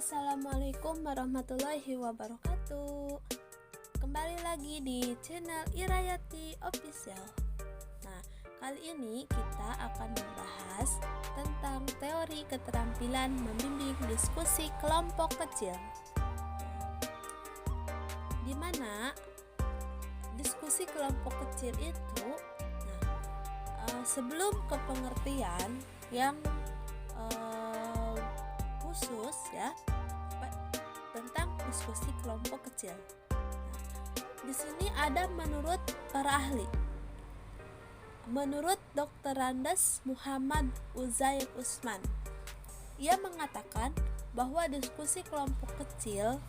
Assalamualaikum warahmatullahi wabarakatuh. Kembali lagi di channel Irayati Official. Nah, kali ini kita akan membahas tentang teori keterampilan membimbing diskusi kelompok kecil, di mana diskusi kelompok kecil itu sebelum ke pengertian yang khusus ya tentang diskusi kelompok kecil. Di sini ada menurut para ahli. Menurut Dr. Randes Muhammad Uzair Usman, ia mengatakan bahwa diskusi kelompok kecil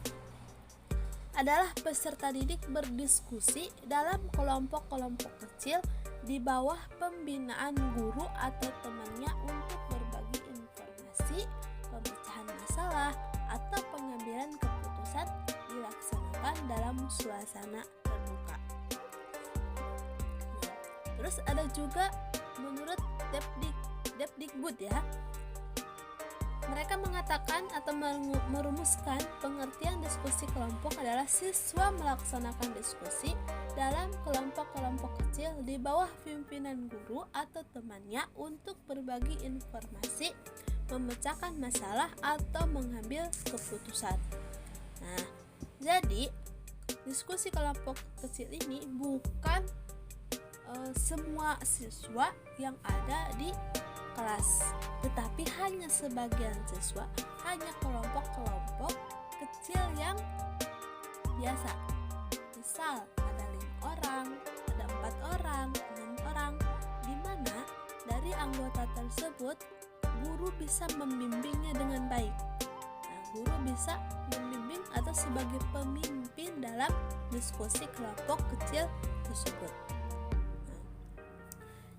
adalah peserta didik berdiskusi dalam kelompok-kelompok kecil di bawah pembinaan guru atau temannya untuk berbagi informasi, pemecahan masalah, atau pengambilan keputusan dilaksanakan dalam suasana terbuka. Terus ada juga menurut Depdikbud ya. Mereka mengatakan atau merumuskan pengertian diskusi kelompok adalah siswa melaksanakan diskusi dalam kelompok-kelompok kecil di bawah pimpinan guru atau temannya untuk berbagi informasi, memecahkan masalah, atau mengambil keputusan. Nah, jadi diskusi kelompok kecil ini bukan semua siswa yang ada di kelas, tetapi hanya sebagian siswa, hanya kelompok-kelompok kecil yang biasa. Misal ada 5 orang, ada 4 orang, 6 orang, di mana dari anggota tersebut guru bisa membimbingnya dengan baik. Nah, guru bisa membimbing atau sebagai pemimpin dalam diskusi kelompok kecil tersebut. Nah,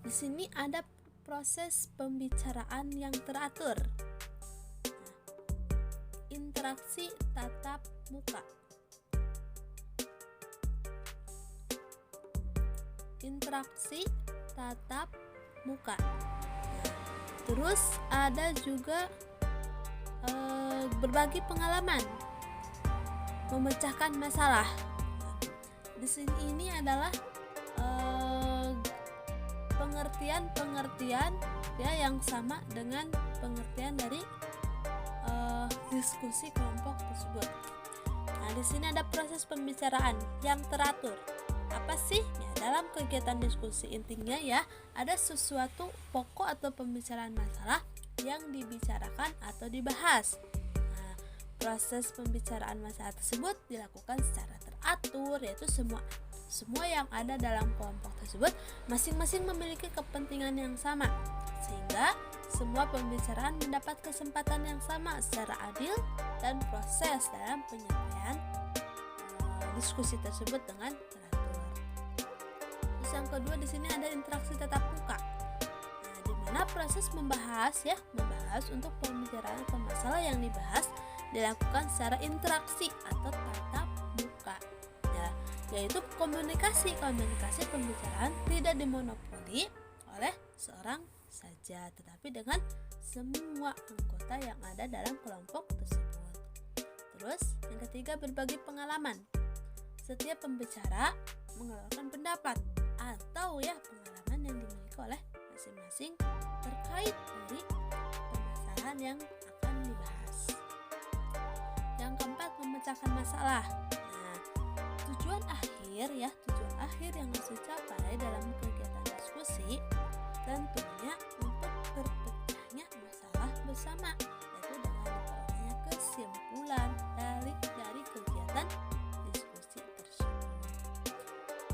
di sini ada proses pembicaraan yang teratur. Nah, interaksi tatap muka. Interaksi tatap muka. Terus ada juga berbagi pengalaman, memecahkan masalah. Di sini ini adalah pengertian ya yang sama dengan pengertian dari diskusi kelompok tersebut. Nah, di sini ada proses pembicaraan yang teratur. Apa sih? Ya, dalam kegiatan diskusi intinya ya ada sesuatu pokok atau pembicaraan masalah yang dibicarakan atau dibahas. Nah, proses pembicaraan masalah tersebut dilakukan secara teratur, yaitu semua yang ada dalam kelompok tersebut masing-masing memiliki kepentingan yang sama, sehingga semua pembicaraan mendapat kesempatan yang sama secara adil dan proses dalam penyampaian diskusi tersebut dengan teratur. Terus yang kedua di sini ada interaksi tatap muka. Nah, di mana proses membahas untuk pembicaraan atau masalah yang dibahas dilakukan secara interaksi atau tatap muka. Yaitu komunikasi pembicaraan tidak dimonopoli oleh seorang saja, tetapi dengan semua anggota yang ada dalam kelompok tersebut. Terus yang ketiga, berbagi pengalaman. Setiap pembicara mengeluarkan pendapat atau pengalaman yang dimiliki oleh masing-masing terkait dari permasalahan yang akan dibahas. Yang keempat, memecahkan masalah. Tujuan akhir yang harus dicapai dalam kegiatan diskusi tentunya untuk terpecahnya masalah bersama, yaitu dengan diperolehnya kesimpulan dari kegiatan diskusi tersebut.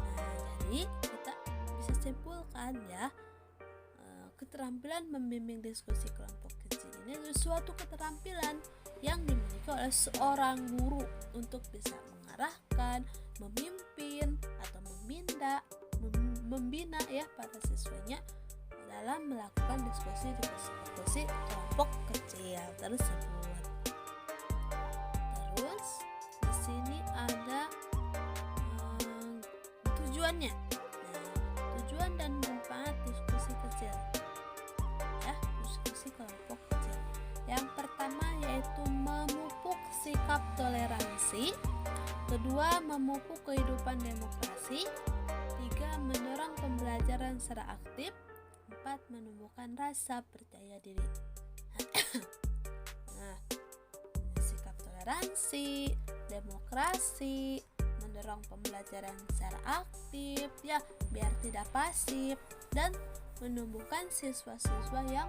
Nah, jadi kita bisa simpulkan keterampilan membimbing diskusi kelompok kecil ini suatu keterampilan yang dimiliki oleh seorang guru untuk bisa mengarahkan, memimpin atau membina para siswanya dalam melakukan diskusi kelompok kecil tersebut. Terus di sini ada tujuannya. Tujuan dan manfaat diskusi kecil. Diskusi kelompok kecil. Yang pertama pertama yaitu memupuk sikap toleransi, kedua memupuk kehidupan demokrasi, tiga mendorong pembelajaran secara aktif, empat menumbuhkan rasa percaya diri. Nah, sikap toleransi, demokrasi, mendorong pembelajaran secara aktif ya biar tidak pasif, dan menumbuhkan siswa-siswa yang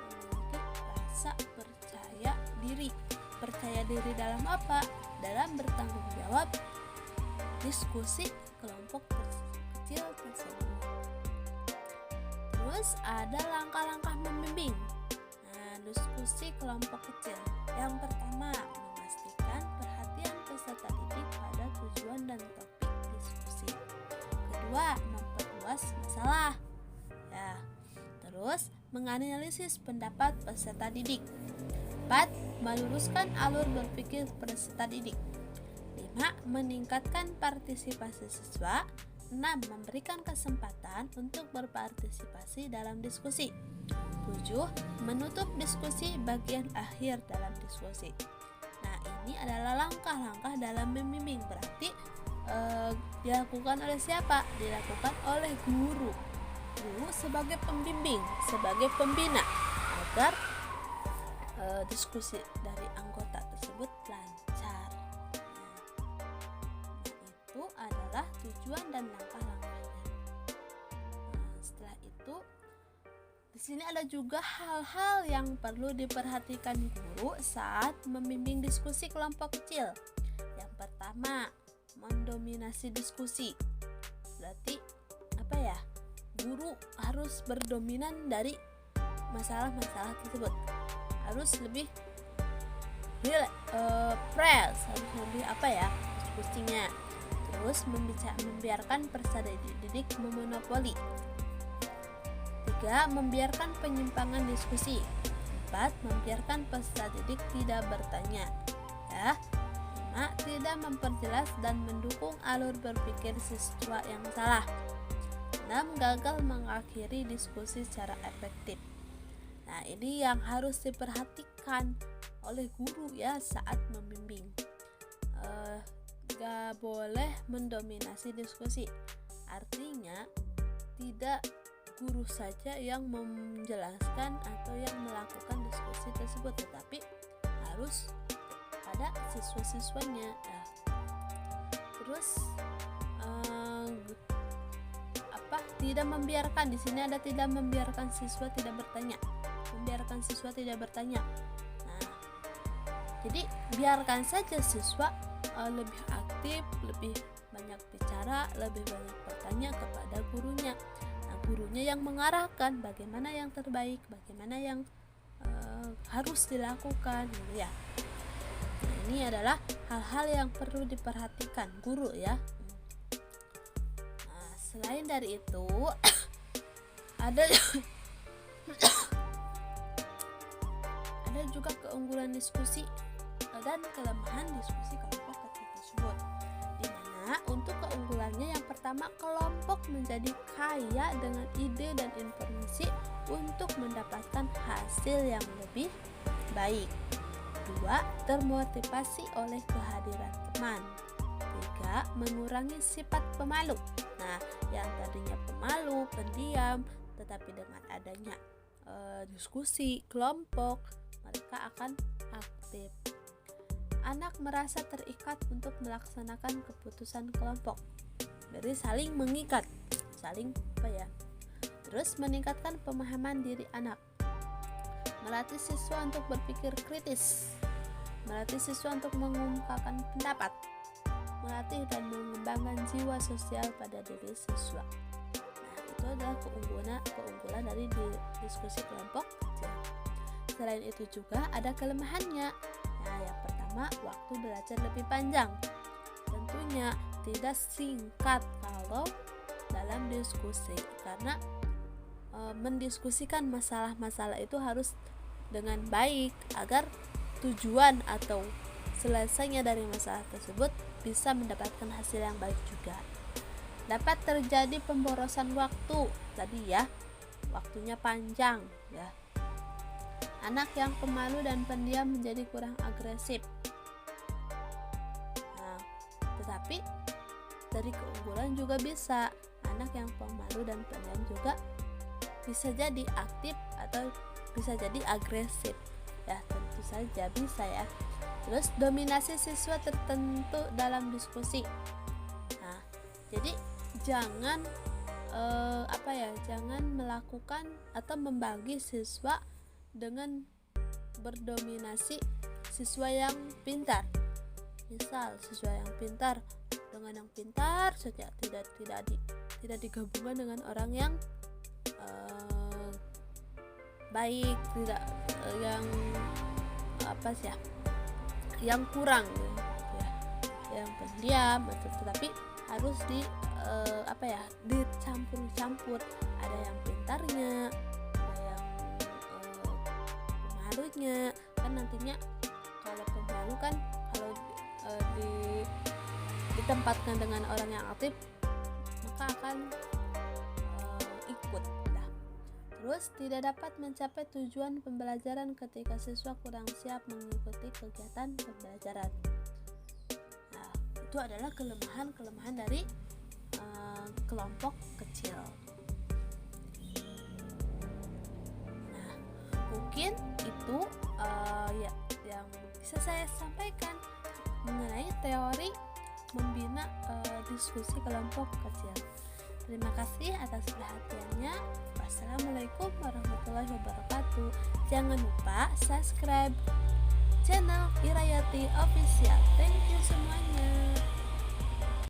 memiliki rasa percaya diri. Percaya diri dalam apa? Dalam bertanggung jawab diskusi kelompok kecil tersebut. Terus ada langkah-langkah membimbing. Nah, diskusi kelompok kecil. Yang pertama, memastikan perhatian peserta didik pada tujuan dan topik diskusi. Kedua, memperluas masalah. Ya. Terus, menganalisis pendapat peserta didik. 4. Meluruskan alur berpikir peserta didik. 5. Meningkatkan partisipasi siswa. 6. Memberikan kesempatan untuk berpartisipasi dalam diskusi. 7. Menutup diskusi bagian akhir dalam diskusi. Nah, ini adalah langkah-langkah dalam membimbing. Berarti dilakukan oleh siapa? Dilakukan oleh guru. Guru sebagai pembimbing, sebagai pembina agar diskusi dari anggota tersebut lancar. Nah, itu adalah tujuan dan langkah-langkahnya. Nah, setelah itu di sini ada juga hal-hal yang perlu diperhatikan guru saat membimbing diskusi kelompok kecil. Yang pertama, mendominasi diskusi. Berarti apa ya? Guru harus berdominan dari masalah-masalah tersebut. Harus lebih press, harus lebih diskusinya. Terus membiarkan peserta didik memonopoli. 3. Membiarkan penyimpangan diskusi. 4. Membiarkan peserta didik tidak bertanya. Ya. 5. Tidak memperjelas dan mendukung alur berpikir siswa yang salah. 6. Gagal mengakhiri diskusi secara efektif. Nah, ini yang harus diperhatikan oleh guru ya saat membimbing. Gak boleh mendominasi diskusi. Artinya tidak guru saja yang menjelaskan atau yang melakukan diskusi tersebut, tetapi harus pada siswa-siswanya. Nah, terus tidak membiarkan, di sini ada tidak membiarkan siswa tidak bertanya. Membiarkan siswa tidak bertanya. Nah, jadi biarkan saja siswa lebih aktif, lebih banyak bicara, lebih banyak bertanya kepada gurunya. Nah, gurunya yang mengarahkan bagaimana yang terbaik, bagaimana yang harus dilakukan, gitu ya. Nah, ini adalah hal-hal yang perlu diperhatikan guru ya. Nah, selain dari itu ada juga keunggulan diskusi dan kelemahan diskusi kelompok kecil tersebut. Di mana untuk keunggulannya yang pertama, kelompok menjadi kaya dengan ide dan informasi untuk mendapatkan hasil yang lebih baik. 2. Termotivasi oleh kehadiran teman. 3. Mengurangi sifat pemalu. Nah, yang tadinya pemalu, pendiam, tetapi dengan adanya diskusi kelompok, mereka akan aktif. Anak merasa terikat untuk melaksanakan keputusan kelompok. Jadi saling mengikat, Terus meningkatkan pemahaman diri anak. Melatih siswa untuk berpikir kritis. Melatih siswa untuk mengungkapkan pendapat. Melatih dan mengembangkan jiwa sosial pada diri siswa. Nah, itu adalah keunggulan dari diskusi kelompok kecil. Selain itu juga ada kelemahannya. Nah, yang pertama, waktu belajar lebih panjang. Tentunya tidak singkat kalau dalam diskusi, karena mendiskusikan masalah-masalah itu harus dengan baik agar tujuan atau selesainya dari masalah tersebut bisa mendapatkan hasil yang baik juga. Dapat terjadi pemborosan waktu tadi ya, waktunya panjang ya. Anak yang pemalu dan pendiam menjadi kurang agresif. Nah, tetapi dari keunggulan juga bisa. Anak yang pemalu dan pendiam juga bisa jadi aktif atau bisa jadi agresif. Ya, tentu saja bisa ya. Terus dominasi siswa tertentu dalam diskusi. Nah, jadi jangan jangan melakukan atau membagi siswa dengan berdominasi siswa yang pintar. Misal siswa yang pintar dengan yang pintar saja, tidak digabungkan dengan orang yang baik, tidak yang kurang ya, yang pendiam, tetapi harus dicampur-campur. Ada yang pintarnya, ada yang pemalunya. Kan nantinya kalau pemalu kan kalau ditempatkan dengan orang yang aktif maka akan ikut. Terus tidak dapat mencapai tujuan pembelajaran ketika siswa kurang siap mengikuti kegiatan pembelajaran. Nah, itu adalah kelemahan dari kelompok kecil. Nah, mungkin itu yang bisa saya sampaikan mengenai teori membina diskusi kelompok kecil. Terima kasih atas perhatiannya. Wassalamualaikum warahmatullahi wabarakatuh. Jangan lupa subscribe channel Irayati Official. Thank you semuanya.